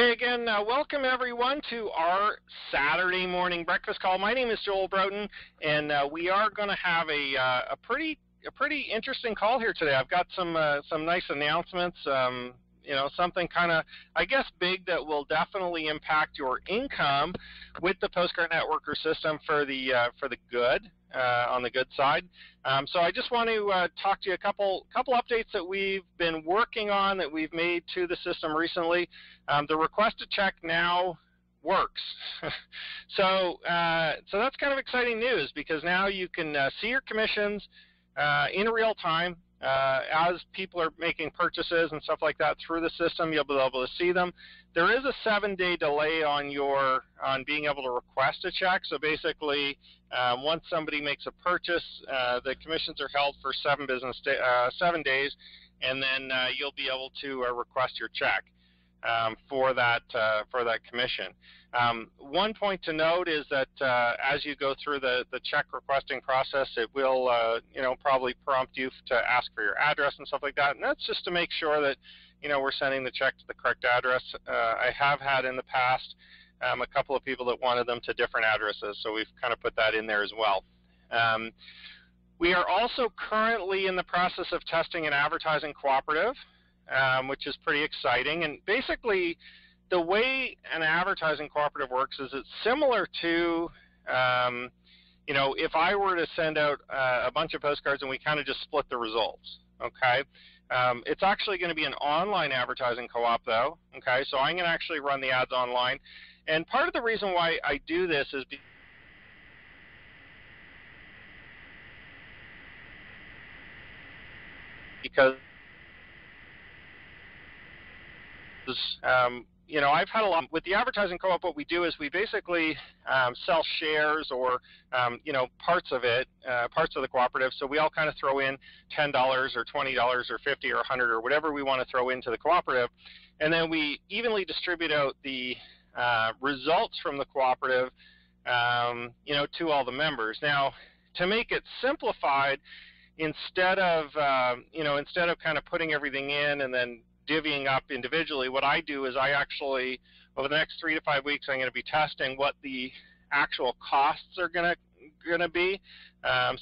Okay, again, welcome everyone to our Saturday morning breakfast call. My name is Joel Broughton, and we are going to have a pretty interesting call here today. I've got some nice announcements. Something kind of, I guess, big that will definitely impact your income with the Postcard Networker system for the good, on the good side. So I just want to talk to you a couple updates that we've been working on that we've made to the system recently. The request to check now works. So that's kind of exciting news, because now you can see your commissions in real time. As people are making purchases and stuff like that through the system, you'll be able to see them. There is a 7-day delay on being able to request a check. So basically, once somebody makes a purchase, the commissions are held for 7 days, and then you'll be able to request your check for that commission. One point to note is that as you go through the check requesting process, it will probably prompt you to ask for your address and stuff like that, and that's just to make sure that we're sending the check to the correct address. I have had in the past a couple of people that wanted them to different addresses, so we've kind of put that in there as well. We are also currently in the process of testing an advertising cooperative, which is pretty exciting. And basically, the way an advertising cooperative works is it's similar to, if I were to send out a bunch of postcards and we kind of just split the results, okay? It's actually going to be an online advertising co-op, though, okay? So I'm going to actually run the ads online. And part of the reason why I do this is because I've had a lot with the advertising co-op. What we do is we basically sell shares or parts of it, parts of the cooperative. So we all kind of throw in $10 or $20 or $50 or $100 or whatever we want to throw into the cooperative, and then we evenly distribute out the results from the cooperative, to all the members. Now, to make it simplified, instead of kind of putting everything in and then divvying up individually, what I do is I actually, over the next 3 to 5 weeks, I'm going to be testing what the actual costs are going to be.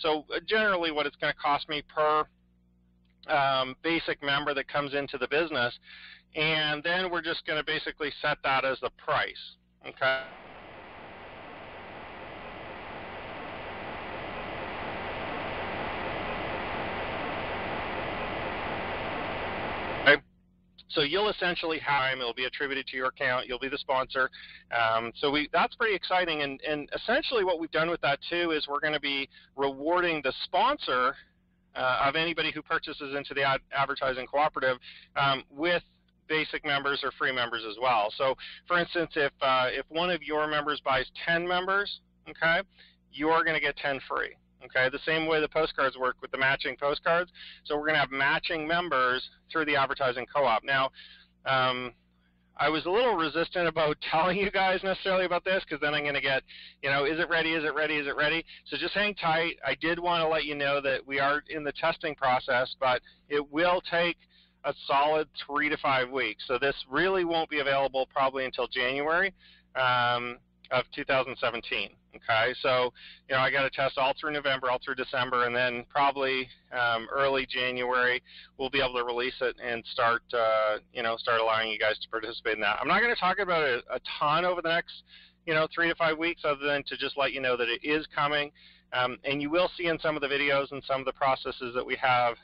So generally, what it's going to cost me per basic member that comes into the business, and then we're just going to basically set that as the price. Okay. So you'll essentially have, it'll be attributed to your account, you'll be the sponsor. So that's pretty exciting, and essentially what we've done with that too is we're going to be rewarding the sponsor of anybody who purchases into the advertising cooperative with basic members or free members as well. So for instance, if one of your members buys 10 members, okay, you're going to get 10 free. Okay, the same way the postcards work with the matching postcards. So we're going to have matching members through the advertising co-op. Now, I was a little resistant about telling you guys necessarily about this, because then I'm going to get, is it ready, is it ready, is it ready? So just hang tight. I did want to let you know that we are in the testing process, but it will take a solid 3 to 5 weeks. So this really won't be available probably until January of 2017. Okay, so I got to test all through November, all through December, and then probably early January we'll be able to release it and start allowing you guys to participate in that. I'm not going to talk about it a ton over the next 3 to 5 weeks, other than to just let you know that it is coming, and you will see in some of the videos and some of the processes that we have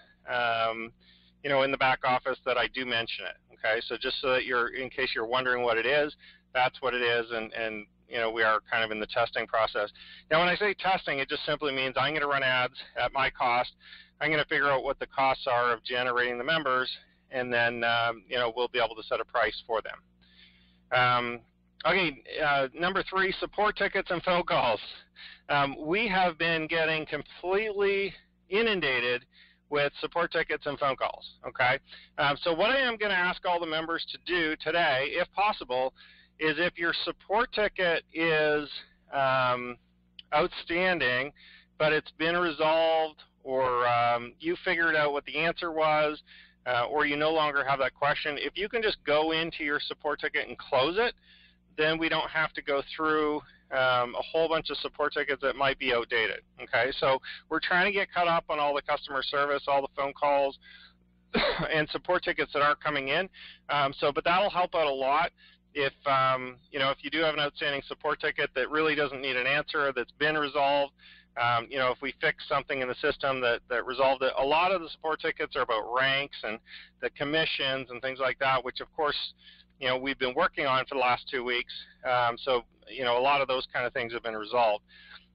in the back office that I do mention it. Okay, so just so that in case you're wondering what it is, that's what it is, and we are kind of in the testing process. Now, when I say testing, it just simply means I'm going to run ads at my cost. I'm going to figure out what the costs are of generating the members, and then, we'll be able to set a price for them. Number 3, support tickets and phone calls. We have been getting completely inundated with support tickets and phone calls, okay? So what I am going to ask all the members to do today, if possible, is if your support ticket is outstanding, but it's been resolved, or you figured out what the answer was, or you no longer have that question, if you can just go into your support ticket and close it, then we don't have to go through a whole bunch of support tickets that might be outdated. Okay, so we're trying to get caught up on all the customer service, all the phone calls, and support tickets that are coming in. But that'll help out a lot. If if you do have an outstanding support ticket that really doesn't need an answer, that's been resolved, if we fix something in the system that resolved it. A lot of the support tickets are about ranks and the commissions and things like that, which of course, we've been working on for the last 2 weeks. A lot of those kind of things have been resolved.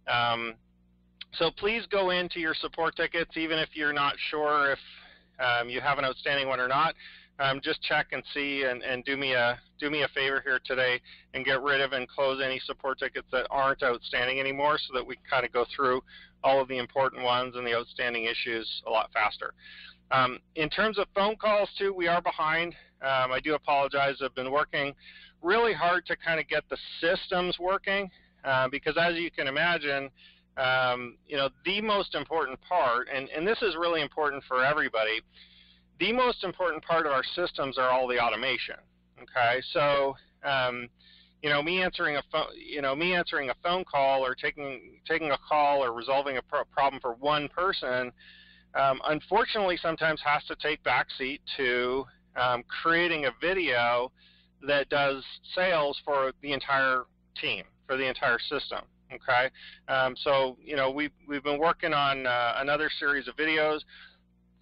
So please go into your support tickets, even if you're not sure if you have an outstanding one or not. Just check and see, and do me a favor here today and get rid of and close any support tickets that aren't outstanding anymore, so that we can kind of go through all of the important ones and the outstanding issues a lot faster. In terms of phone calls too, we are behind. I do apologize. I've been working really hard to kind of get the systems working, because as you can imagine, the most important part, and this is really important for everybody, the most important part of our systems are all the automation. Okay, so me answering a phone call, or taking a call, or resolving a problem for one person, unfortunately sometimes has to take backseat to creating a video that does sales for the entire team, for the entire system. Okay, we've been working on another series of videos.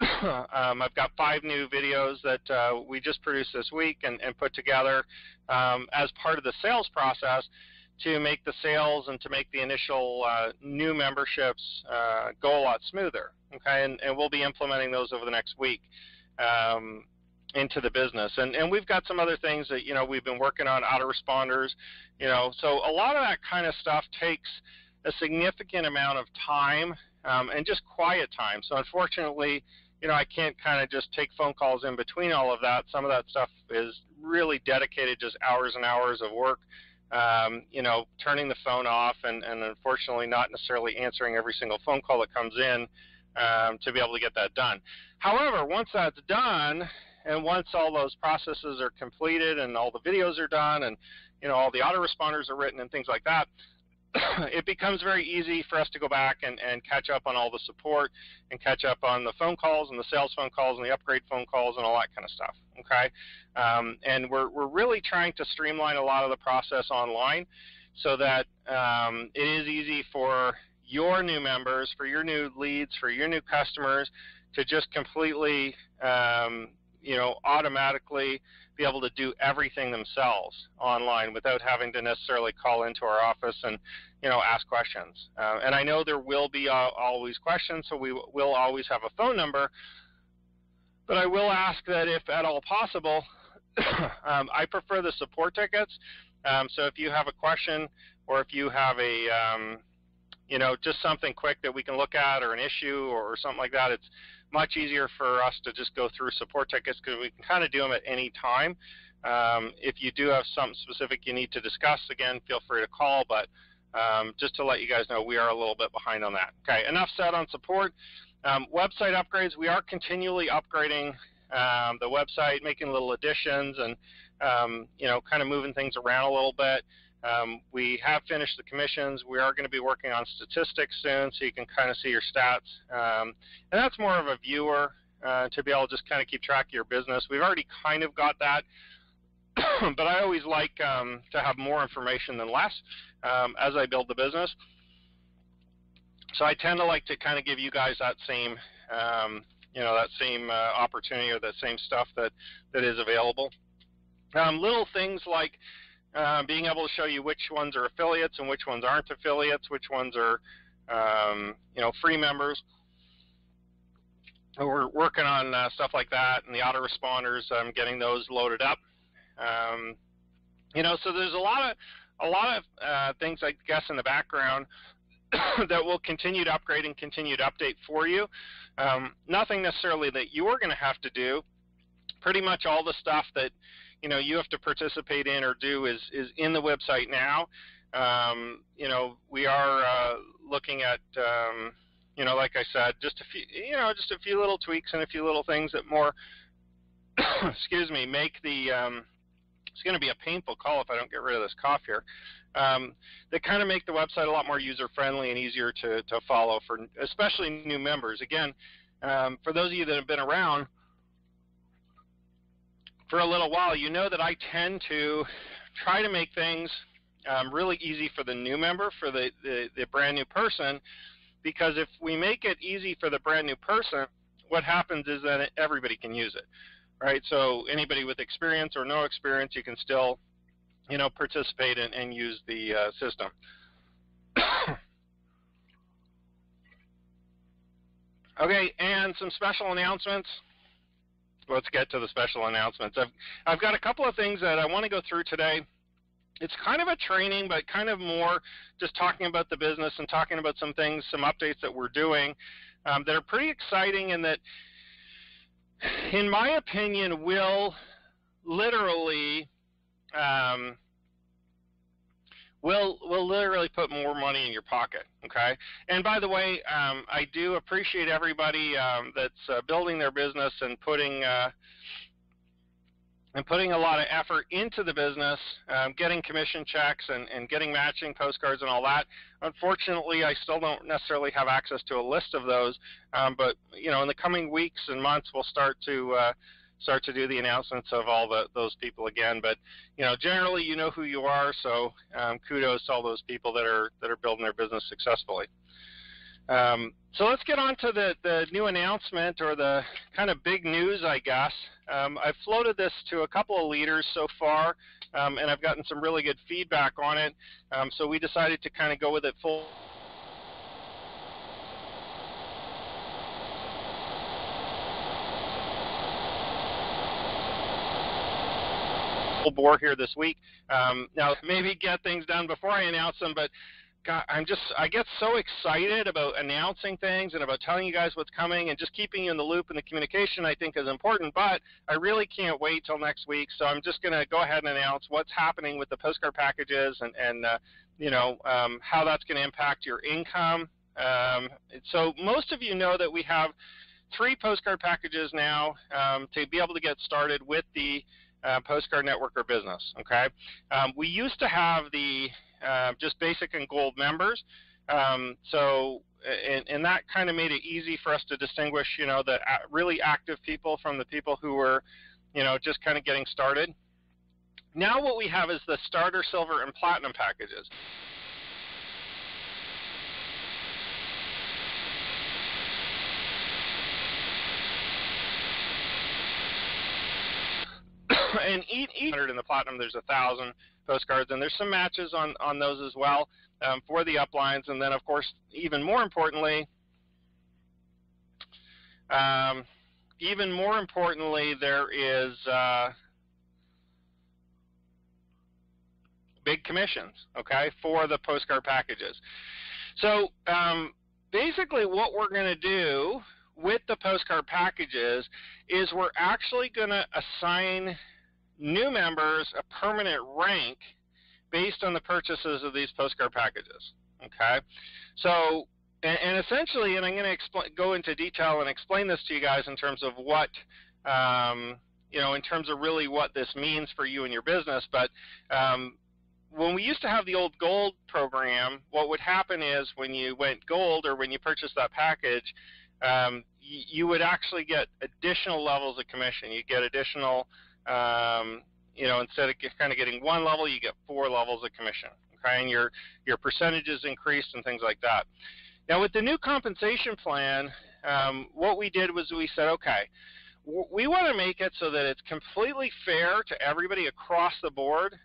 I've got 5 new videos that we just produced this week and put together as part of the sales process to make the sales and to make the initial new memberships go a lot smoother. Okay, and we'll be implementing those over the next week into the business. And we've got some other things that we've been working on, autoresponders. So a lot of that kind of stuff takes a significant amount of time and just quiet time. So unfortunately, I can't kind of just take phone calls in between all of that. Some of that stuff is really dedicated, just hours and hours of work, turning the phone off and unfortunately not necessarily answering every single phone call that comes in to be able to get that done. However, once that's done, and once all those processes are completed and all the videos are done and all the autoresponders are written and things like that, it becomes very easy for us to go back and catch up on all the support and catch up on the phone calls and the sales phone calls and the upgrade phone calls and all that kind of stuff. Okay, and we're really trying to streamline a lot of the process online, so that it is easy for your new members, for your new leads, for your new customers to just completely automatically be able to do everything themselves online without having to necessarily call into our office and ask questions. And I know there will be always questions, so we will always have a phone number, but I will ask that if at all possible, I prefer the support tickets. So if you have a question, or if you have a just something quick that we can look at, or an issue or something like that, it's much easier for us to just go through support tickets, because we can kind of do them at any time. If you do have something specific you need to discuss, again, feel free to call, but just to let you guys know, we are a little bit behind on that. Okay, enough said on support. Website upgrades, we are continually upgrading the website, making little additions and kind of moving things around a little bit. We have finished the commissions. We are going to be working on statistics soon, so you can kind of see your stats. And that's more of a viewer to be able to just kind of keep track of your business. We've already kind of got that, but I always like to have more information than less as I build the business. So I tend to like to kind of give you guys that same, opportunity, or that same stuff that is available. Little things like being able to show you which ones are affiliates and which ones aren't affiliates, which ones are, free members. We're working on stuff like that, and the autoresponders, getting those loaded up. So there's a lot of things, I guess, in the background that will continue to upgrade and continue to update for you. Nothing necessarily that you're going to have to do. Pretty much all the stuff that you have to participate in or do is in the website now. We are looking at, like I said, just a few little tweaks and a few little things that more excuse me, make the it's going to be a painful call if I don't get rid of this cough here. That kind of make the website a lot more user-friendly and easier to follow for especially new members. Again, for those of you that have been around for a little while, you know that I tend to try to make things really easy for the new member, for the brand new person, because if we make it easy for the brand new person, what happens is that everybody can use it, right? So anybody with experience or no experience, you can still, participate and use the system. Okay, and some special announcements. Let's get to the special announcements. I've got a couple of things that I want to go through today. It's kind of a training, but kind of more just talking about the business and talking about some things, some updates that we're doing that are pretty exciting and that, in my opinion, will literally put more money in your pocket, okay? And by the way, I do appreciate everybody that's building their business and putting a lot of effort into the business, getting commission checks and getting matching postcards and all that. Unfortunately, I still don't necessarily have access to a list of those, but in the coming weeks and months, we'll start to do the announcements of all those people again. But generally, you know who you are, so kudos to all those people that are building their business successfully. So let's get on to the new announcement, or the kind of big news, I guess. I've floated this to a couple of leaders so far, and I've gotten some really good feedback on it. So we decided to kind of go with it full bore here this week. Now, maybe get things done before I announce them, but God, I get so excited about announcing things and about telling you guys what's coming and just keeping you in the loop, and the communication I think is important, but I really can't wait till next week. So I'm just going to go ahead and announce what's happening with the postcard packages and how that's going to impact your income. So most of you know that we have 3 postcard packages now to be able to get started with the postcard network or business, okay? We used to have the just basic and gold members, and that kind of made it easy for us to distinguish, the really active people from the people who were, just kind of getting started. Now what we have is the starter, silver, and platinum packages. And each in the platinum, there's 1,000 postcards, and there's some matches on those as well for the uplines. And then, of course, even more importantly, there is big commissions, okay, for the postcard packages. So basically what we're going to do with the postcard packages is we're actually going to assign new members a permanent rank based on the purchases of these postcard packages, okay? So, and essentially, and I'm going to go into detail and explain this to you guys in terms of what, in terms of really what this means for you and your business, but when we used to have the old gold program, what would happen is when you went gold, or when you purchased that package, you would actually get additional levels of commission. You get additional, instead of kind of getting 1 level, you get 4 levels of commission, okay? And your percentages increased and things like that. Now, with the new compensation plan, what we did was we said, okay, we want to make it so that it's completely fair to everybody across the board,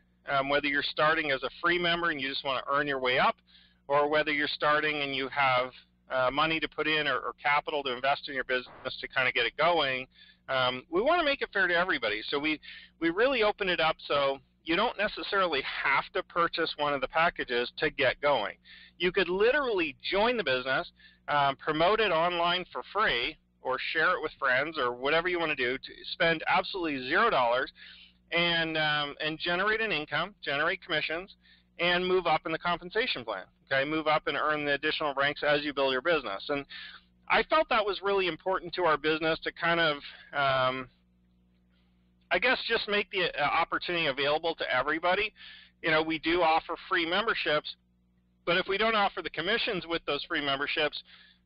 whether you're starting as a free member and you just want to earn your way up, or whether you're starting and you have money to put in or capital to invest in your business to kind of get it going. We want to make it fair to everybody. So we really open it up so you don't necessarily have to purchase one of the packages to get going. You could literally join the business, promote it online for free, or share it with friends, or whatever you want to do, to spend absolutely $0 and generate an income, generate commissions, and move up in the compensation plan. Okay, move up and earn the additional ranks as you build your business. And I felt that was really important to our business to kind of I guess just make the opportunity available to everybody. We do offer free memberships, but if we don't offer the commissions with those free memberships,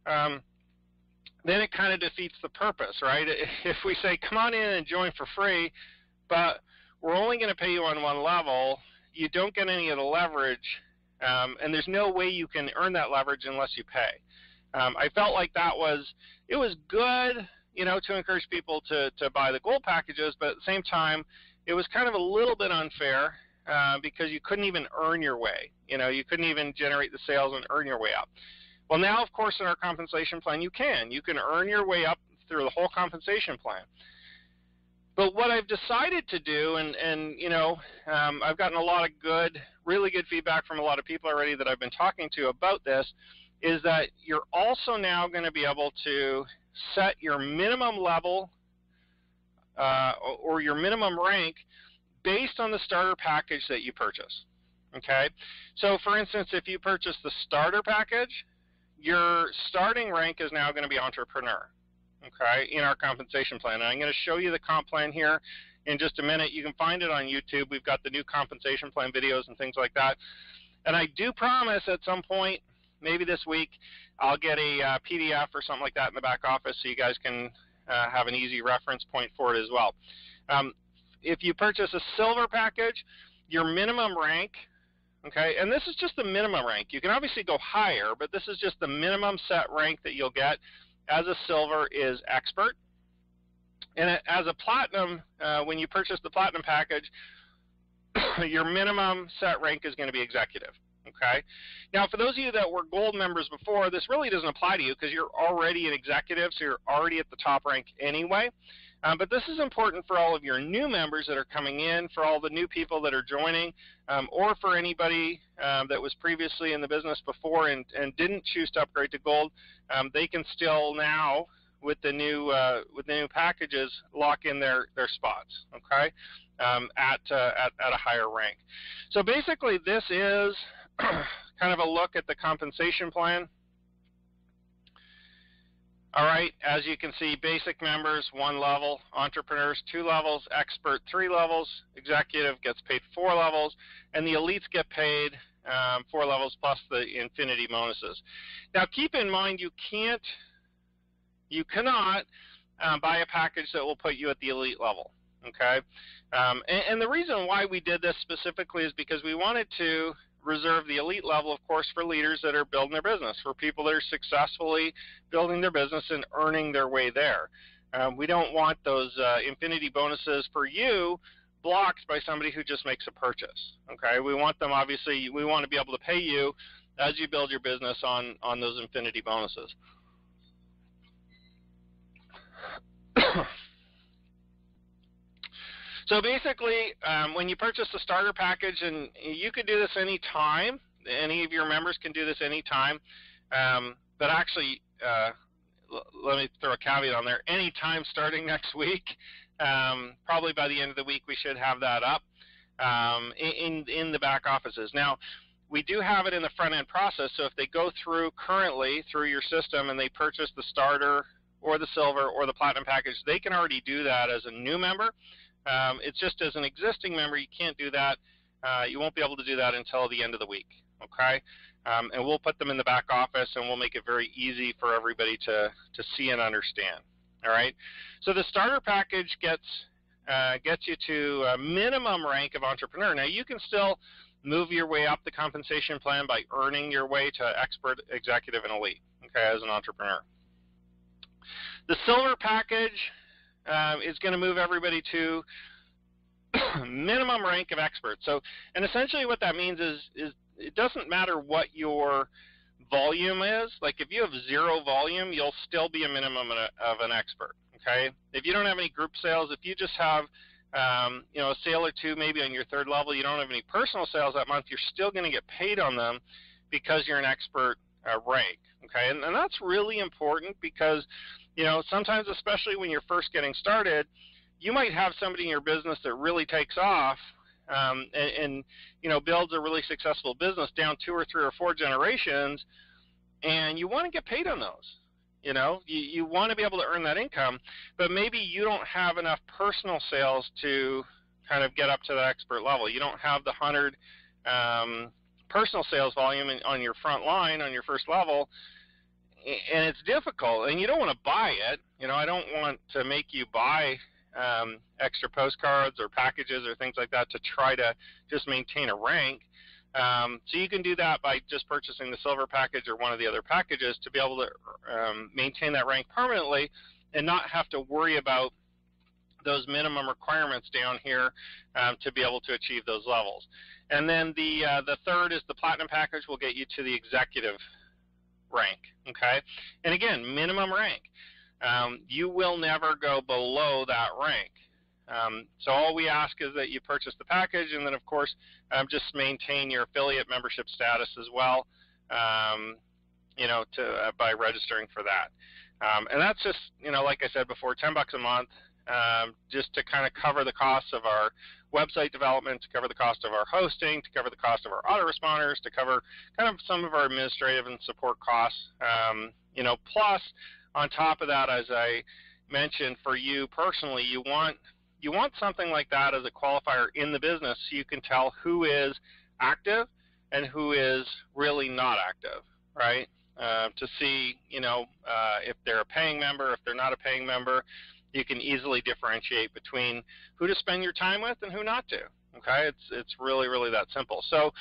then it kind of defeats the purpose, right? If we say, come on in and join for free, but we're only going to pay you on one level, you don't get any of the leverage, and there's no way you can earn that leverage unless you pay. I felt like it was good, to encourage people to buy the gold packages, but at the same time, it was kind of a little bit unfair because you couldn't even earn your way. You couldn't even generate the sales and earn your way up. Well, now, of course, in our compensation plan, you can earn your way up through the whole compensation plan. But what I've decided to do, and I've gotten a lot of really good feedback from a lot of people already that I've been talking to about this, is that you're also now going to be able to set your minimum level or your minimum rank based on the starter package that you purchase. Okay? So, for instance, if you purchase the starter package, your starting rank is now going to be entrepreneur, okay, in our compensation plan. And I'm going to show you the comp plan here in just a minute. You can find it on YouTube. We've got the new compensation plan videos and things like that. And I do promise at some point, maybe this week, I'll get a PDF or something like that in the back office so you guys can have an easy reference point for it as well. If you purchase a silver package, your minimum rank, okay, and this is just the minimum rank. You can obviously go higher, but this is just the minimum set rank that you'll get as a silver is expert. And as a platinum, when you purchase the platinum package, your minimum set rank is going to be executive. Okay. Now, for those of you that were gold members before, this really doesn't apply to you because you're already an executive, so you're already at the top rank anyway. But this is important for all of your new members that are coming in, for all the new people that are joining, or for anybody that was previously in the business before and didn't choose to upgrade to gold. They can still now, with the new packages, lock in their spots. Okay, at a higher rank. So basically, this is kind of a look at the compensation plan. All right, as you can see, basic members, 1 level, entrepreneurs, 2 levels, expert, 3 levels, executive gets paid 4 levels, and the elites get paid 4 levels plus the infinity bonuses. Now, keep in mind, you cannot buy a package that will put you at the elite level, okay? And the reason why we did this specifically is because we wanted to reserve the elite level, of course, for leaders that are building their business, for people that are successfully building their business and earning their way there. We don't want those infinity bonuses for you blocked by somebody who just makes a purchase. Okay, we want them, obviously, we want to be able to pay you as you build your business on those infinity bonuses. So basically, when you purchase the starter package, and you could do this any time, any of your members can do this any time, but actually, let me throw a caveat on there, any time starting next week, probably by the end of the week we should have that up in the back offices. Now, we do have it in the front end process, so if they go through currently through your system and they purchase the starter or the silver or the platinum package, they can already do that as a new member. It's just as an existing member, you can't do that. You won't be able to do that until the end of the week, okay? And we'll put them in the back office, and we'll make it very easy for everybody to see and understand, all right? So the starter package gets you to a minimum rank of entrepreneur. Now, you can still move your way up the compensation plan by earning your way to expert, executive, and elite, okay, as an entrepreneur. The silver package is going to move everybody to minimum rank of expert. So, and essentially what that means is it doesn't matter what your volume is. Like if you have 0 volume, you'll still be a minimum of an expert, okay? If you don't have any group sales, if you just have a sale or 2 maybe on your 3rd level, you don't have any personal sales that month, you're still going to get paid on them because you're an expert rank, okay? And that's really important because sometimes, especially when you're first getting started, you might have somebody in your business that really takes off and builds a really successful business down 2 or 3 or 4 generations, and you want to get paid on those. You want to be able to earn that income, but maybe you don't have enough personal sales to kind of get up to that expert level. You don't have the 100 personal sales volume on your front line, on your first level, and it's difficult, and you don't want to buy it. I don't want to make you buy extra postcards or packages or things like that to try to just maintain a rank. So you can do that by just purchasing the silver package or one of the other packages to be able to maintain that rank permanently and not have to worry about those minimum requirements down here to be able to achieve those levels. And then the third is the platinum package will get you to the executive rank, okay? And again, minimum rank. You will never go below that rank. So all we ask is that you purchase the package, and then of course just maintain your affiliate membership status as well, by registering for that. And that's just, like I said before, $10 a month, just to kind of cover the costs of our website development, to cover the cost of our hosting, to cover the cost of our autoresponders, to cover kind of some of our administrative and support costs. Plus on top of that, as I mentioned, for you personally, you want something like that as a qualifier in the business so you can tell who is active and who is really not active, right? To see, if they're a paying member, if they're not a paying member, you can easily differentiate between who to spend your time with and who not to, okay? It's really, really that simple. So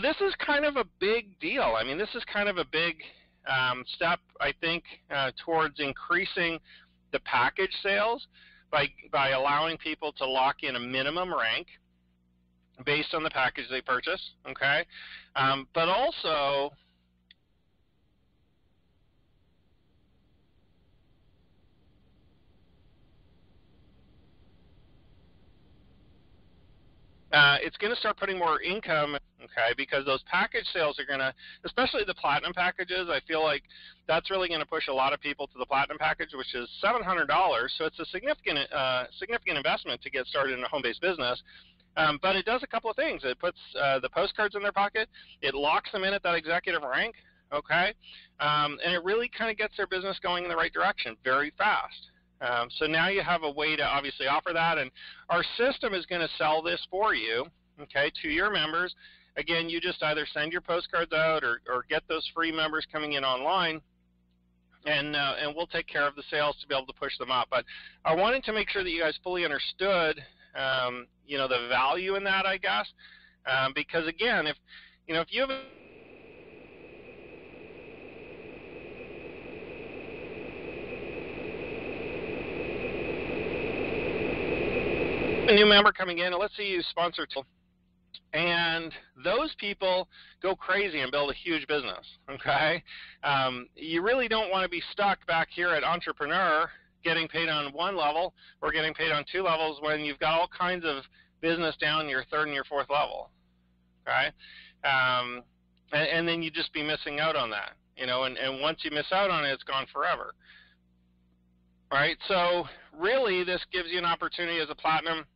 this is kind of a big deal. I mean, this is kind of a big step, I think, towards increasing the package sales by allowing people to lock in a minimum rank based on the package they purchase, okay? But also, it's going to start putting more income, okay, because those package sales are going to, especially the platinum packages, I feel like that's really going to push a lot of people to the platinum package, which is $700. So it's a significant investment to get started in a home-based business. But it does a couple of things. It puts the postcards in their pocket. It locks them in at that executive rank, okay, and it really kind of gets their business going in the right direction very fast. So now you have a way to obviously offer that, and our system is going to sell this for you, okay, to your members. Again, you just either send your postcards out or get those free members coming in online, and we'll take care of the sales to be able to push them up. But I wanted to make sure that you guys fully understood, the value in that, I guess, because again, if you have a new member coming in, and let's say you sponsor, and those people go crazy and build a huge business, okay? You really don't want to be stuck back here at entrepreneur getting paid on one level or getting paid on two levels when you've got all kinds of business down your third and your fourth level, okay? And then you just be missing out on that, and once you miss out on it, it's gone forever, right? So really this gives you an opportunity as a platinum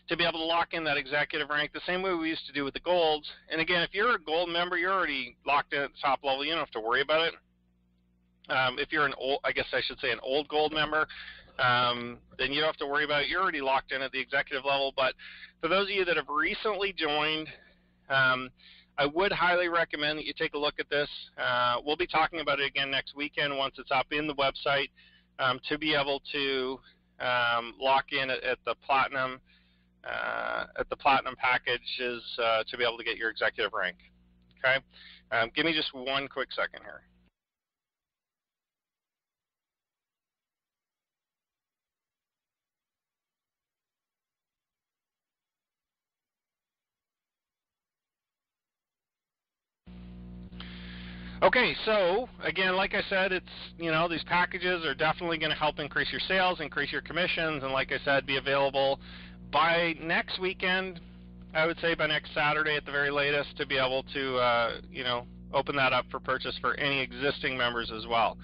to be able to lock in that executive rank the same way we used to do with the golds. And again, if you're a gold member, you're already locked in at the top level. You don't have to worry about it. If you're an old gold member, then you don't have to worry about it. You're already locked in at the executive level. But for those of you that have recently joined, I would highly recommend that you take a look at this. We'll be talking about it again next weekend once it's up in the website, to be able to lock in at the platinum packages to be able to get your executive rank. Okay, give me just one quick second here. Okay, so again, like I said, it's, these packages are definitely going to help increase your sales, increase your commissions, and like I said, be available by next weekend. I would say by next Saturday at the very latest, to be able to, open that up for purchase for any existing members as well.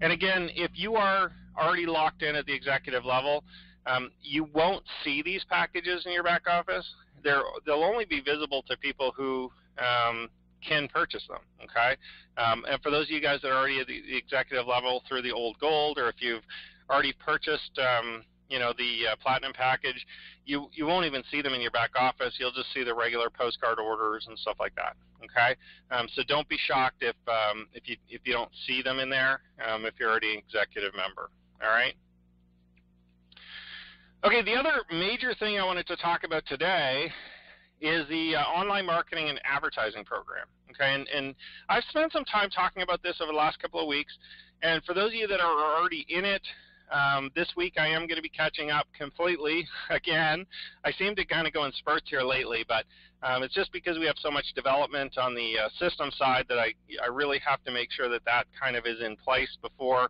And again, if you are already locked in at the executive level, you won't see these packages in your back office. They'll only be visible to people who can purchase them, okay? And for those of you guys that are already at the executive level through the old gold, or if you've already purchased, the platinum package, you won't even see them in your back office. You'll just see the regular postcard orders and stuff like that, okay? So don't be shocked if you don't see them in there if you're already an executive member, all right? Okay, the other major thing I wanted to talk about today is the online marketing and advertising program, okay? And I've spent some time talking about this over the last couple of weeks, and for those of you that are already in it, this week I am going to be catching up completely again. I seem to kind of go in spurts here lately, but it's just because we have so much development on the system side that I really have to make sure that kind of is in place before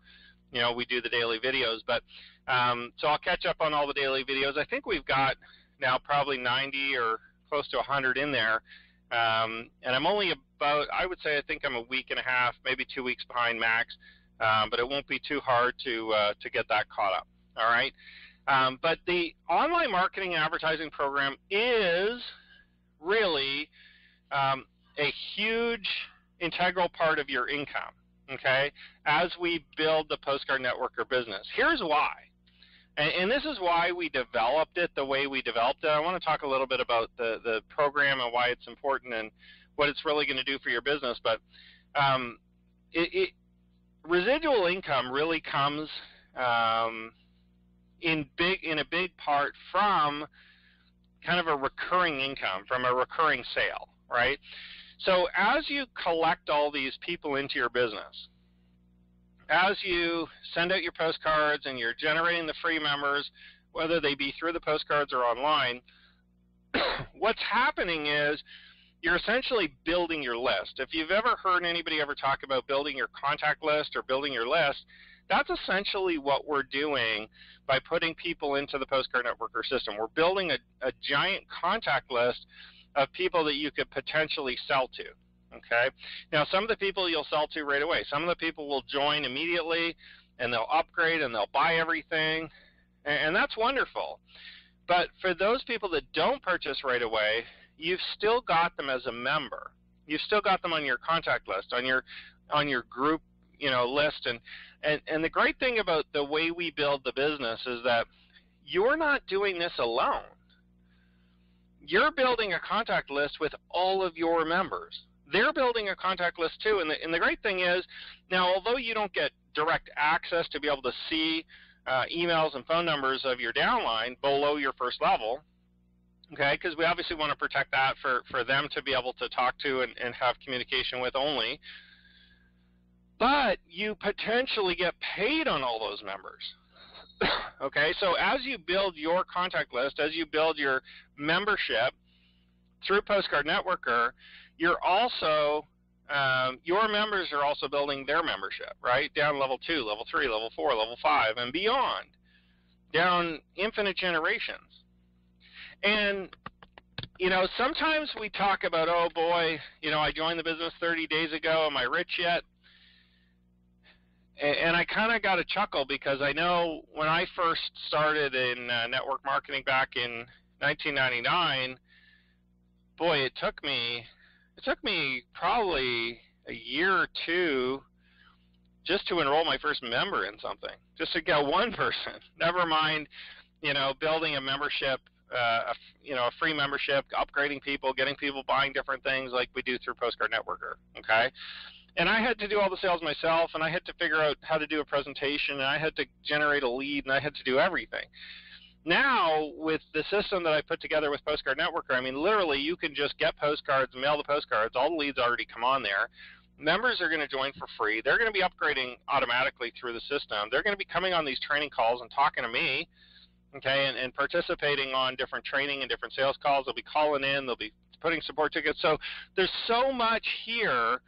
we do the daily videos. But so I'll catch up on all the daily videos. I think we've got now probably 90 or close to 100 in there, and I'm only about, I would say, I think I'm a week and a half, maybe 2 weeks behind max, but it won't be too hard to get that caught up, all right? But the online marketing and advertising program is really a huge integral part of your income, okay, as we build the Postcard Networker business. Here's why. And this is why we developed it the way we developed it. I want to talk a little bit about the program and why it's important and what it's really going to do for your business. But residual income really comes in a big part from kind of a recurring income, from a recurring sale, right? So as you collect all these people into your business, as you send out your postcards and you're generating the free members, whether they be through the postcards or online, what's happening is you're essentially building your list. If you've ever heard anybody ever talk about building your contact list or building your list, that's essentially what we're doing by putting people into the Postcard Networker system. We're building a giant contact list of people that you could potentially sell to. Okay. Now, some of the people you'll sell to right away. Some of the people will join immediately, and they'll upgrade, and they'll buy everything, and that's wonderful. But for those people that don't purchase right away, you've still got them as a member. You've still got them on your contact list, on your group, list. And the great thing about the way we build the business is that you're not doing this alone. You're building a contact list with all of your members. They're building a contact list too, and the great thing is, now although you don't get direct access to be able to see emails and phone numbers of your downline below your first level, okay, because we obviously want to protect that for them to be able to talk to and have communication with only, but you potentially get paid on all those members. Okay, so as you build your contact list, as you build your membership through Postcard Networker, you're also, your members are also building their membership, right? Down level 2, level 3, level 4, level 5, and beyond, down infinite generations. And, sometimes we talk about, oh boy, I joined the business 30 days ago, am I rich yet? And I kind of got a chuckle because I know when I first started in network marketing back in 1999, boy, it took me probably a year or two just to enroll my first member in something, just to get one person. Never mind, building a membership, a free membership, upgrading people, getting people buying different things like we do through Postcard Networker, okay? And I had to do all the sales myself, and I had to figure out how to do a presentation, and I had to generate a lead, and I had to do everything. Now, with the system that I put together with Postcard Networker, I mean, literally, you can just get postcards, mail the postcards, all the leads already come on there. Members are going to join for free. They're going to be upgrading automatically through the system. They're going to be coming on these training calls and talking to me, okay, and participating on different training and different sales calls. They'll be calling in. They'll be putting support tickets. So there's so much here,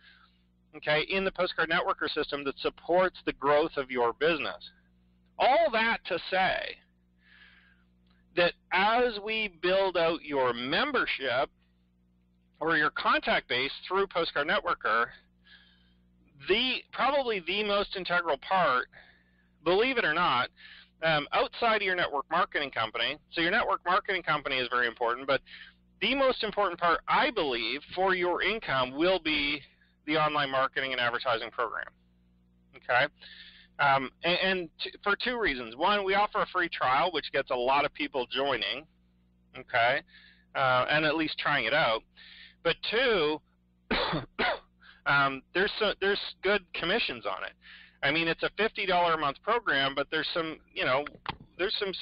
okay, in the Postcard Networker system that supports the growth of your business. All that to say that as we build out your membership or your contact base through Postcard Networker, probably the most integral part, believe it or not, outside of your network marketing company, so your network marketing company is very important, but the most important part, I believe, for your income will be the online marketing and advertising program. Okay? For two reasons. One, we offer a free trial, which gets a lot of people joining, okay, and at least trying it out. But two, there's good commissions on it. I mean, it's a $50 a month program, but there's some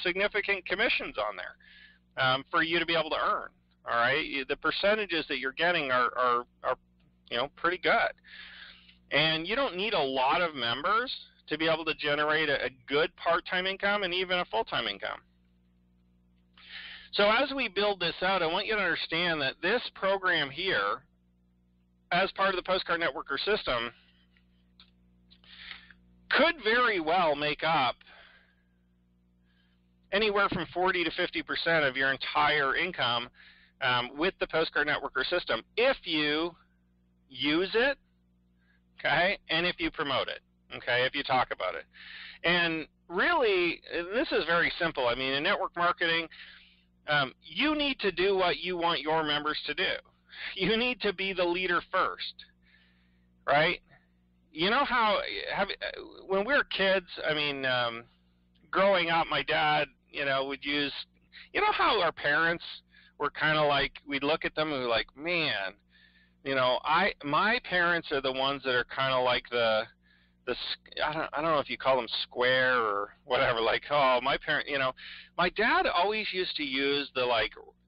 significant commissions on there for you to be able to earn. All right, the percentages that you're getting are pretty good, and you don't need a lot of members to be able to generate a good part-time income and even a full-time income. So as we build this out, I want you to understand that this program here, as part of the Postcard Networker system, could very well make up anywhere from 40 to 50% of your entire income with the Postcard Networker system if you use it, okay, and if you promote it. Okay, if you talk about it. And really, this is very simple. I mean, in network marketing, you need to do what you want your members to do. You need to be the leader first, right? You know how, when we were kids, I mean, growing up, my dad, would use, how our parents were kind of like, we'd look at them and we're like, man, my parents are the ones that are kind of like I don't know if you call them square or whatever, like, oh, my parent, my dad always used to use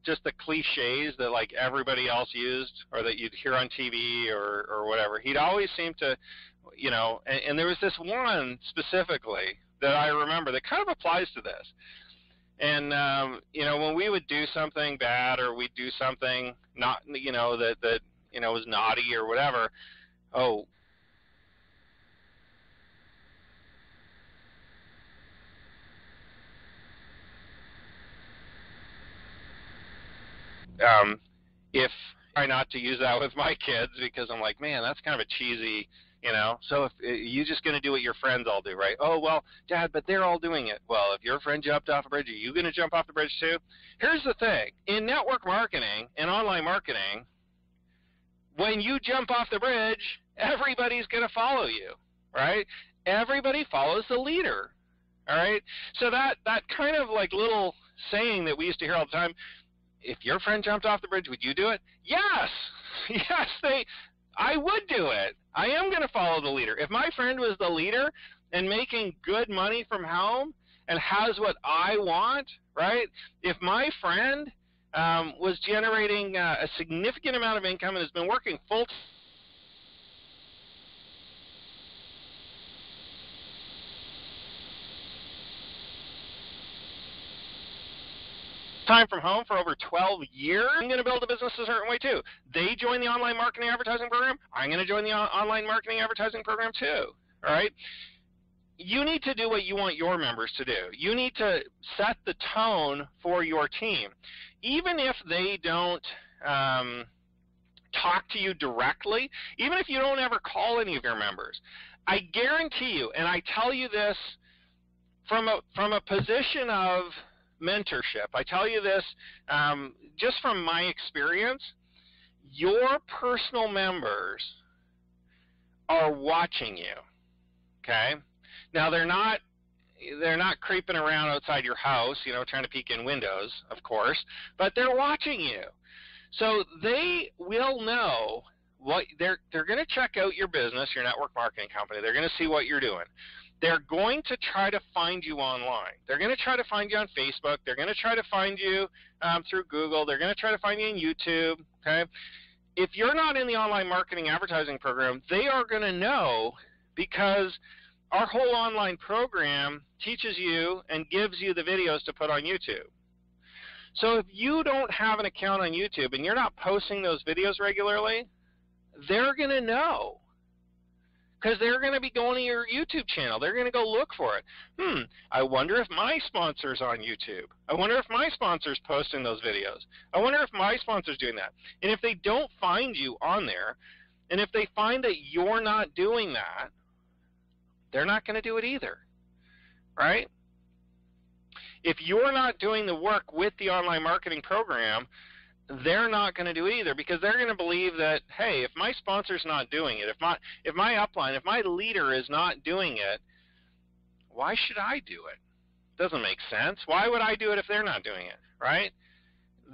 just the cliches that like everybody else used or that you'd hear on TV or whatever. He'd always seem to, and there was this one specifically that I remember that kind of applies to this. And, when we would do something bad or we'd do something not, that was naughty or whatever, oh, if I try not to use that with my kids because I'm like, man, that's kind of a cheesy, so if you're just going to do what your friends all do, right? Oh, well, Dad, but they're all doing it. Well, if your friend jumped off a bridge, are you going to jump off the bridge too? Here's the thing. In network marketing and online marketing, when you jump off the bridge, everybody's going to follow you, right? Everybody follows the leader, all right? So that kind of like little saying that we used to hear all the time, if your friend jumped off the bridge, would you do it? Yes. Yes, I would do it. I am going to follow the leader. If my friend was the leader and making good money from home and has what I want, right? If my friend was generating a significant amount of income and has been working full time from home for over 12 years, I'm going to build a business a certain way too. They join the online marketing advertising program, I'm going to join the online marketing advertising program too, all right? You need to do what you want your members to do. You need to set the tone for your team. Even if they don't talk to you directly, even if you don't ever call any of your members, I guarantee you, and I tell you this from a position of mentorship, I tell you this just from my experience, your personal members are watching you, okay? Now, they're not creeping around outside your house, trying to peek in windows, of course, but they're watching you. So they will know what they're going to check out your business, your network marketing company. They're going to see what you're doing. They're going to try to find you online. They're going to try to find you on Facebook. They're going to try to find you through Google. They're going to try to find you on YouTube, okay? If you're not in the online marketing advertising program, they are going to know because our whole online program teaches you and gives you the videos to put on YouTube. So if you don't have an account on YouTube and you're not posting those videos regularly, they're going to know. Because they're going to be going to your YouTube channel. They're going to go look for it. I wonder if my sponsor's on YouTube. I wonder if my sponsor's posting those videos. I wonder if my sponsor's doing that. And if they don't find you on there, and if they find that you're not doing that, they're not going to do it either, right? If you're not doing the work with the online marketing program, they're not going to do it either, because they're going to believe that, hey, if my sponsor's not doing it, if my upline, if my leader is not doing it, why should I do it? Doesn't make sense. Why would I do it if they're not doing it, right?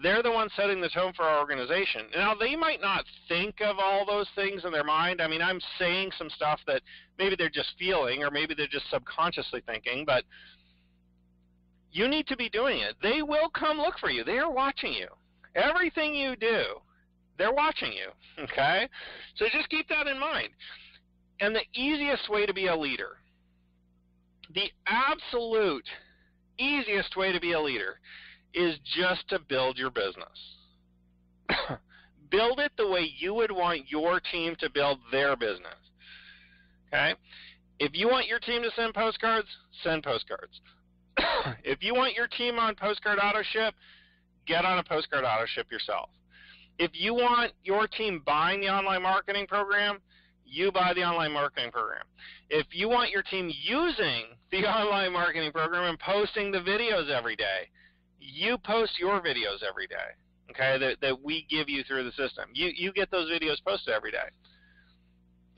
They're the ones setting the tone for our organization. Now, they might not think of all those things in their mind. I mean, I'm saying some stuff that maybe they're just feeling, or maybe they're just subconsciously thinking, but you need to be doing it. They will come look for you. They are watching you. Everything you do, they're watching you, okay? So just keep that in mind. And the easiest way to be a leader, the absolute easiest way to be a leader, is just to build your business. Build it the way you would want your team to build their business. Okay? If you want your team to send postcards, send postcards. If you want your team on postcard auto ship, get on a postcard auto ship yourself. If you want your team buying the online marketing program, you buy the online marketing program. If you want your team using the online marketing program and posting the videos every day, you post your videos every day, okay, that we give you through the system. You get those videos posted every day.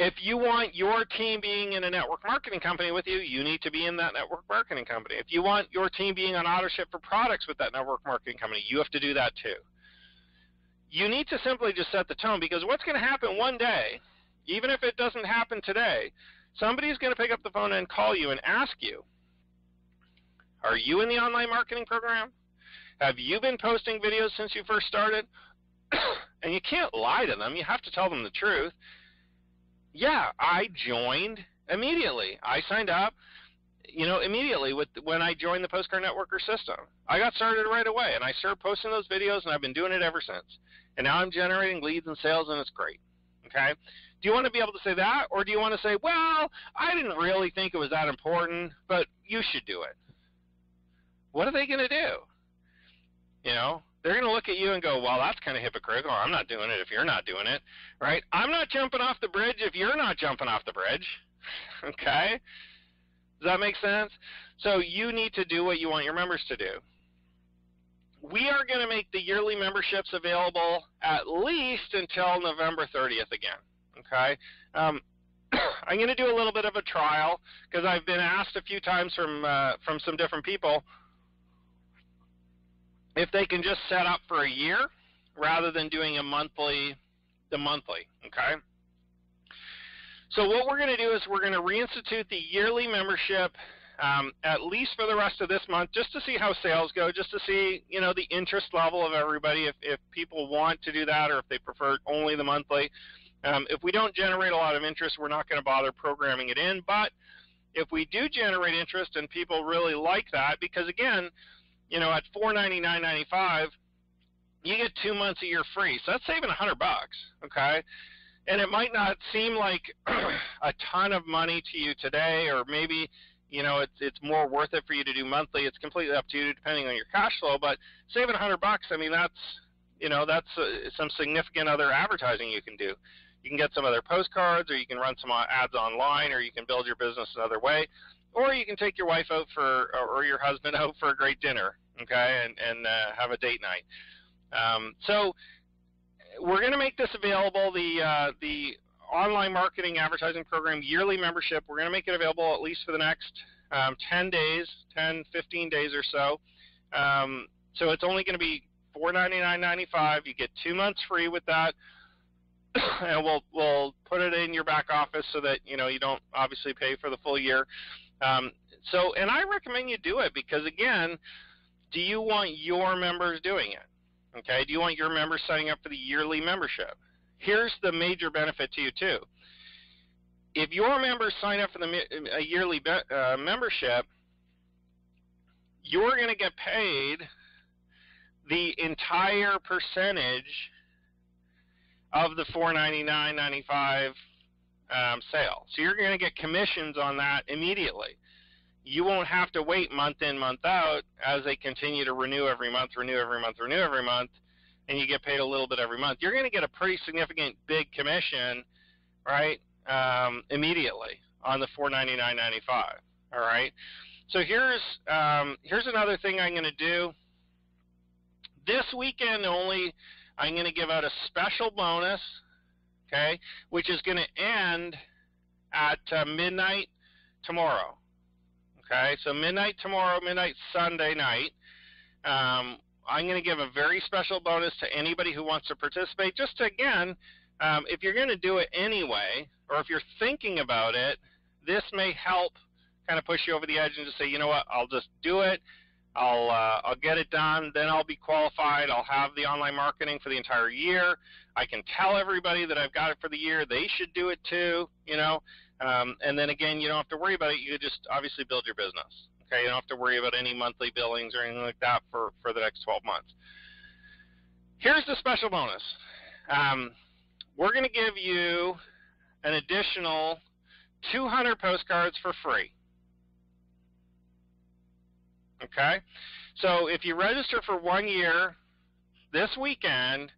If you want your team being in a network marketing company with you, you need to be in that network marketing company. If you want your team being on AutoShip for products with that network marketing company, you have to do that too. You need to simply just set the tone, because what's going to happen one day, even if it doesn't happen today, somebody's going to pick up the phone and call you and ask you, are you in the online marketing program? Have you been posting videos since you first started? And you can't lie to them. You have to tell them the truth. Yeah, I joined immediately. I signed up, immediately when I joined the Postcard Networker system. I got started right away, and I started posting those videos, and I've been doing it ever since. And now I'm generating leads and sales, and it's great. Okay? Do you want to be able to say that, or do you want to say, well, I didn't really think it was that important, but you should do it? What are they going to do? They're going to look at you and go, well, that's kind of hypocritical. I'm not doing it if you're not doing it, right? I'm not jumping off the bridge if you're not jumping off the bridge, okay? Does that make sense? So you need to do what you want your members to do. We are going to make the yearly memberships available at least until November 30th again, okay? I'm going to do a little bit of a trial, because I've been asked a few times from some different people if they can just set up for a year rather than doing the monthly, okay? So what we're going to do is we're going to reinstitute the yearly membership at least for the rest of this month, just to see how sales go, just to see, the interest level of everybody, if people want to do that or if they prefer only the monthly. If we don't generate a lot of interest, we're not going to bother programming it in. But if we do generate interest and people really like that, because again, at $499.95, you get 2 months a year free. So that's saving $100, okay? And it might not seem like a ton of money to you today, or maybe, it's more worth it for you to do monthly. It's completely up to you depending on your cash flow. But saving $100, I mean, that's some significant other advertising you can do. You can get some other postcards, or you can run some ads online, or you can build your business another way. Or you can take your wife out or your husband out for a great dinner, okay, and have a date night. So we're going to make this available, the online marketing advertising program yearly membership. We're going to make it available at least for the next 10 days, 10, 15 days or so. So it's only going to be $499.95. You get 2 months free with that. And we'll put it in your back office so that you don't obviously pay for the full year. And I recommend you do it, because again, do you want your members doing it? Okay, do you want your members signing up for the yearly membership? Here's the major benefit to you too. If your members sign up for a yearly membership, you're going to get paid the entire percentage of the $499.95 sale. So you're going to get commissions on that immediately. You won't have to wait month in, month out as they continue to renew every month, and you get paid a little bit every month. You're going to get a pretty significant big commission, right, immediately on the $499.95. All right. So here's another thing I'm going to do. This weekend only, I'm going to give out a special bonus, okay, which is going to end at midnight tomorrow. Okay, so midnight tomorrow, midnight Sunday night. I'm going to give a very special bonus to anybody who wants to participate. Just to, again, if you're going to do it anyway, or if you're thinking about it, this may help kind of push you over the edge and just say, you know what, I'll just do it. I'll get it done. Then I'll be qualified. I'll have the online marketing for the entire year. I can tell everybody that I've got it for the year. They should do it too, you know. And then again, you don't have to worry about it. You just obviously build your business. Okay, you don't have to worry about any monthly billings or anything like that for the next 12 months. Here's the special bonus. We're going to give you an additional 200 postcards for free. Okay, so if you register for 1 year this weekend,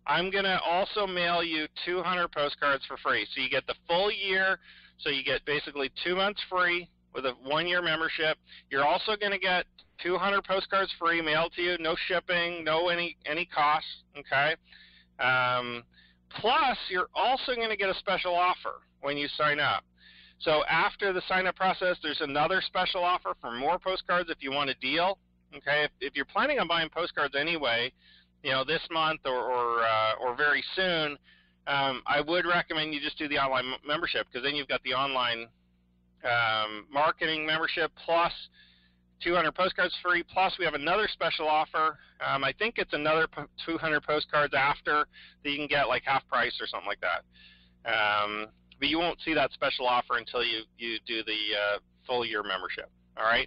I'm going to also mail you 200 postcards for free. So you get the full year, so you get basically 2 months free with a 1 year membership. You're also going to get 200 postcards free mailed to you, no shipping, no any costs, okay? Plus, you're also going to get a special offer when you sign up. So after the sign-up process, there's another special offer for more postcards if you want a deal. Okay, if you're planning on buying postcards anyway, you know, this month or very soon, I would recommend you just do the online membership, because then you've got the online marketing membership plus 200 postcards free. Plus, we have another special offer. I think it's another 200 postcards after that you can get like half price or something like that. But you won't see that special offer until you do the full year membership, all right?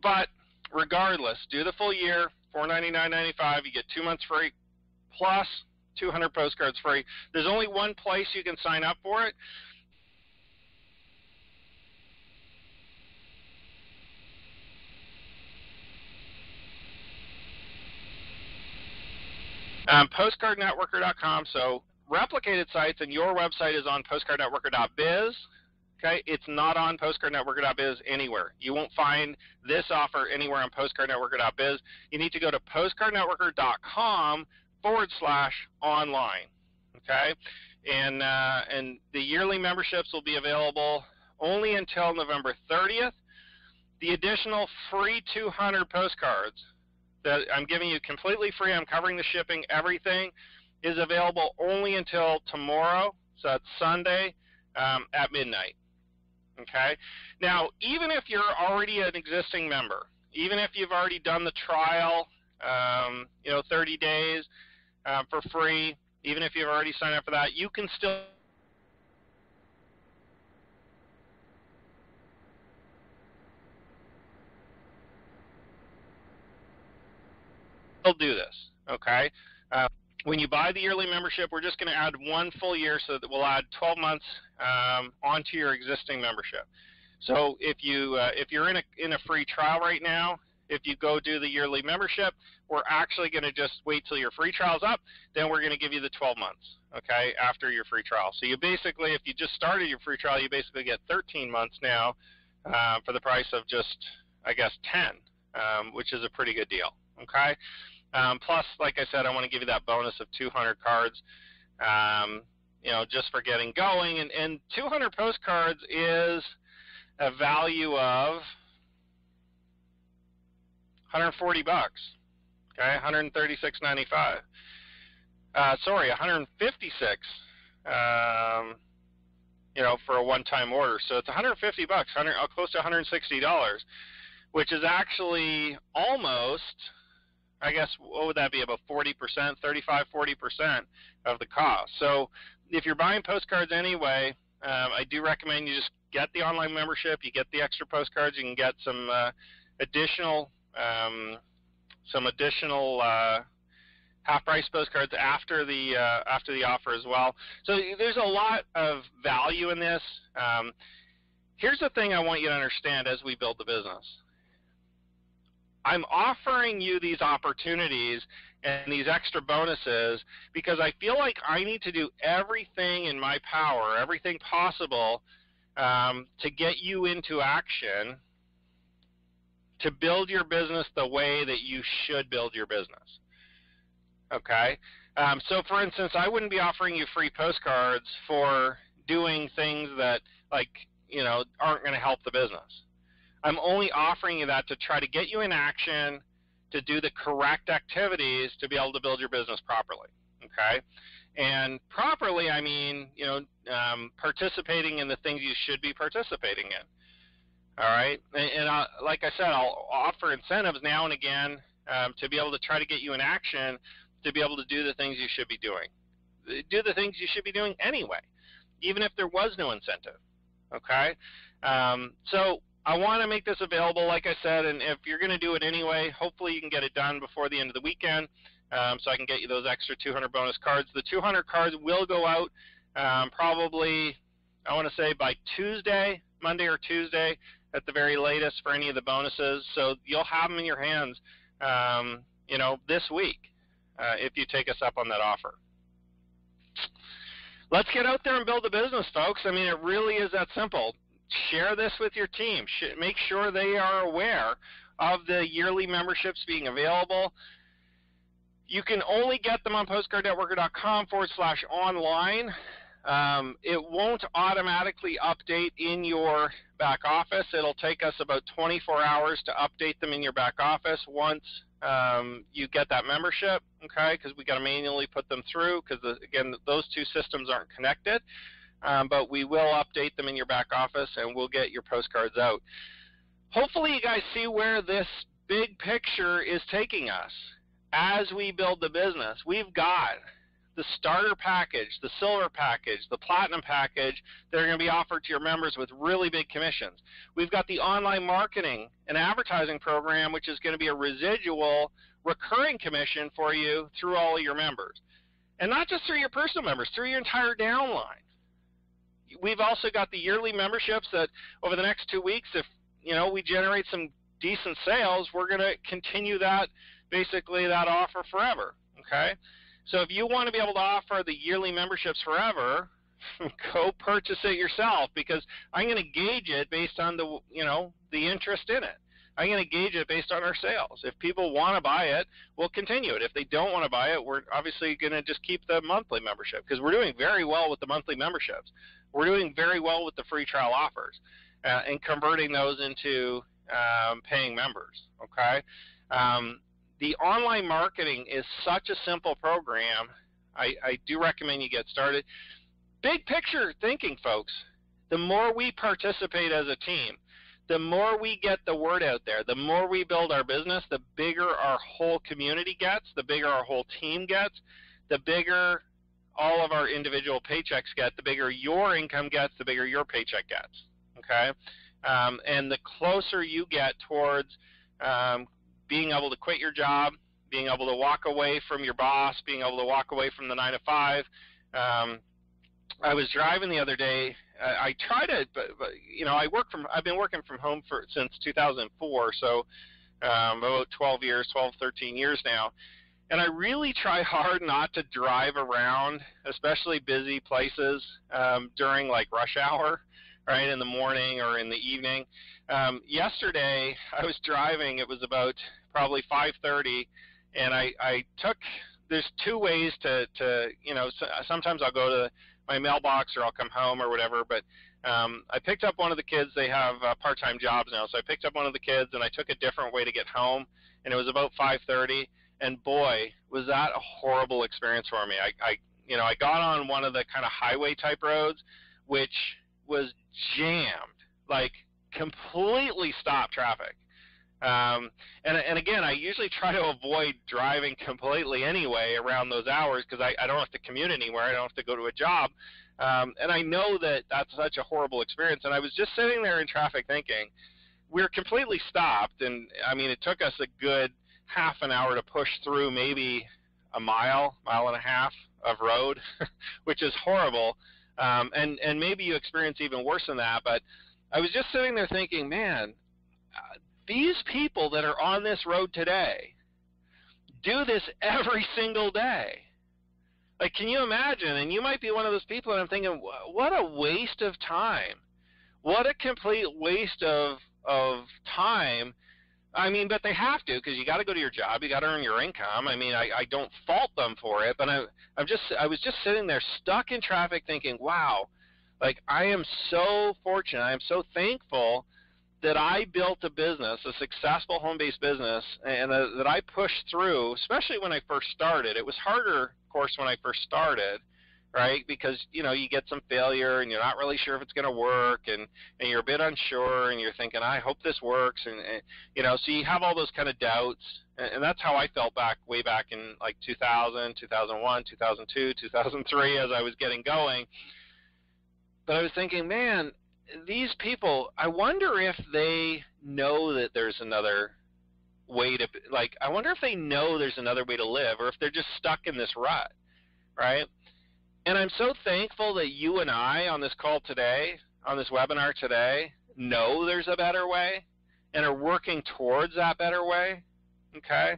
But regardless, do the full year, $499.95. You get 2 months free plus 200 postcards free. There's only one place you can sign up for it. Postcardnetworker.com. So replicated sites, and your website is on postcardnetworker.biz. Okay, it's not on postcardnetworker.biz anywhere. You won't find this offer anywhere on postcardnetworker.biz. You need to go to postcardnetworker.com/online. Okay, and the yearly memberships will be available only until November 30th. The additional free 200 postcards that I'm giving you completely free, I'm covering the shipping, everything, is available only until tomorrow, so that's Sunday at midnight. Okay? Now, even if you're already an existing member, even if you've already done the trial, 30 days for free, even if you've already signed up for that, you can still do this, okay? When you buy the yearly membership, we're just going to add 1 full year, so that we'll add 12 months onto your existing membership. So if you're in a free trial right now, if you go do the yearly membership, we're actually going to just wait till your free trial's up, then we're going to give you the 12 months, okay, after your free trial. So you basically, if you just started your free trial, you basically get 13 months now for the price of just, I guess, 10, which is a pretty good deal, okay? Plus, like I said, I want to give you that bonus of 200 cards, just for getting going. And 200 postcards is a value of $140, okay, $136.95. Sorry, $156, for a one-time order. So it's $150, close to $160, which is actually almost, I guess, what would that be, about 40%, 35–40% of the cost. So if you're buying postcards anyway, I do recommend you just get the online membership. You get the extra postcards. You can get some additional half-price postcards after the offer as well. So there's a lot of value in this. Here's the thing I want you to understand as we build the business. I'm offering you these opportunities and these extra bonuses because I feel like I need to do everything in my power, everything possible, to get you into action to build your business the way that you should build your business. Okay? So for instance, I wouldn't be offering you free postcards for doing things that, like, aren't going to help the business. I'm only offering you that to try to get you in action, to do the correct activities to be able to build your business properly. Okay? And properly, I mean, participating in the things you should be participating in. All right? And like I said, I'll offer incentives now and again to be able to try to get you in action, to be able to do the things you should be doing. Do the things you should be doing anyway, even if there was no incentive. Okay? So I want to make this available, like I said, and if you're going to do it anyway, hopefully you can get it done before the end of the weekend, so I can get you those extra 200 bonus cards. The 200 cards will go out probably, I want to say, by Tuesday, Monday or Tuesday at the very latest for any of the bonuses. So you'll have them in your hands, this week if you take us up on that offer. Let's get out there and build a business, folks. I mean, it really is that simple. Share this with your team. Make sure they are aware of the yearly memberships being available. You can only get them on postcardnetworker.com/online. It won't automatically update in your back office. It'll take us about 24 hours to update them in your back office once you get that membership, okay, because we got to manually put them through because, again, those two systems aren't connected. But we will update them in your back office, and we'll get your postcards out. Hopefully you guys see where this big picture is taking us. As we build the business, we've got the starter package, the silver package, the platinum package that are going to be offered to your members with really big commissions. We've got the online marketing and advertising program, which is going to be a residual recurring commission for you through all of your members. And not just through your personal members, through your entire downline. We've also got the yearly memberships that over the next 2 weeks, if we generate some decent sales, we're going to continue that, basically that offer forever. Okay? So if you want to be able to offer the yearly memberships forever, go purchase it yourself, because I'm going to gauge it based on the interest in it. I'm going to gauge it based on our sales. If people want to buy it, we'll continue it. If they don't want to buy it, we're obviously going to just keep the monthly membership, because we're doing very well with the monthly memberships. We're doing very well with the free trial offers and converting those into paying members, okay? The online marketing is such a simple program. I do recommend you get started. Big picture thinking, folks. The more we participate as a team, the more we get the word out there, the more we build our business, the bigger our whole community gets, the bigger our whole team gets, the bigger all of our individual paychecks get, the bigger your income gets, the bigger your paycheck gets, okay? And the closer you get towards being able to quit your job, being able to walk away from your boss, being able to walk away from the 9 to 5. I was driving the other day. I try to, but I've been working from home since 2004, so about 12, 13 years now. And I really try hard not to drive around, especially busy places during like rush hour, right, in the morning or in the evening. Yesterday I was driving. It was about probably 5:30, and I took. There's two ways to sometimes I'll go to my mailbox or I'll come home or whatever. But I picked up one of the kids. They have part-time jobs now, so I picked up one of the kids and I took a different way to get home. And it was about 5:30. And boy, was that a horrible experience for me. I got on one of the kind of highway type roads, which was jammed, like completely stopped traffic. And again, I usually try to avoid driving completely anyway around those hours because I don't have to commute anywhere. I don't have to go to a job. And I know that that's such a horrible experience. And I was just sitting there in traffic thinking, we're completely stopped. And I mean, it took us a good half an hour to push through maybe a mile and a half of road, which is horrible. And maybe you experience even worse than that. But I was just sitting there thinking, man, these people that are on this road today do this every single day. Like, can you imagine? And you might be one of those people, and I'm thinking, what a waste of time. What a complete waste of time I mean, but they have to, because you got to go to your job, you got to earn your income. I mean, I don't fault them for it, but I was just sitting there stuck in traffic thinking, wow, like I am so fortunate, I am so thankful that I built a business, a successful home-based business, and that I pushed through, especially when I first started. It was harder, of course, when I first started, right? Because, you know, you get some failure and you're not really sure if it's going to work, and you're a bit unsure, and you're thinking, I hope this works, and you know, so you have all those kind of doubts, and that's how I felt way back in like 2000, 2001, 2002, 2003 as I was getting going. But I was thinking, man, these people, I wonder if they know that there's another way to, like, I wonder if they know there's another way to live, or if they're just stuck in this rut, right? And I'm so thankful that you and I on this call today, on this webinar today, know there's a better way and are working towards that better way, okay?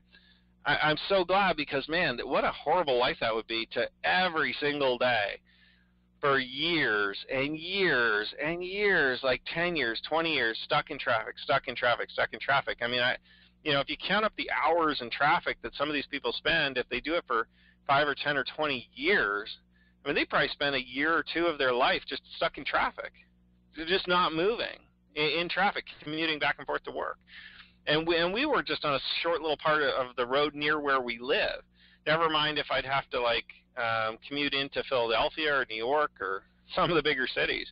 I'm so glad, because, man, what a horrible life that would be to every single day for years and years and years, like 10 years, 20 years, stuck in traffic, stuck in traffic, stuck in traffic. I mean, you know, if you count up the hours in traffic that some of these people spend, if they do it for 5 or 10 or 20 years, I mean, they probably spend a year or two of their life just stuck in traffic. They're just not moving in traffic, commuting back and forth to work. And we were just on a short little part of the road near where we live. Never mind if I'd have to, like, commute into Philadelphia or New York or some of the bigger cities.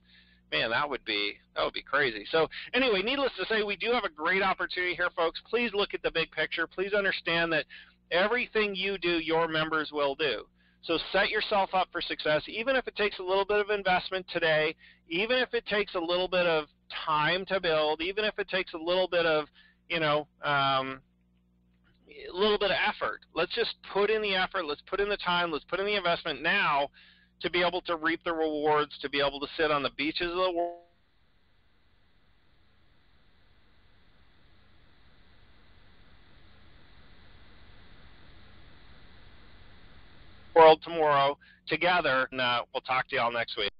Man, that would be crazy. So anyway, needless to say, we do have a great opportunity here, folks. Please look at the big picture. Please understand that everything you do, your members will do. So set yourself up for success, even if it takes a little bit of investment today, even if it takes a little bit of time to build, even if it takes a little bit of, you know, a little bit of effort. Let's just put in the effort, let's put in the time, let's put in the investment now to be able to reap the rewards, to be able to sit on the beaches of the world tomorrow together, and we'll talk to you all next week.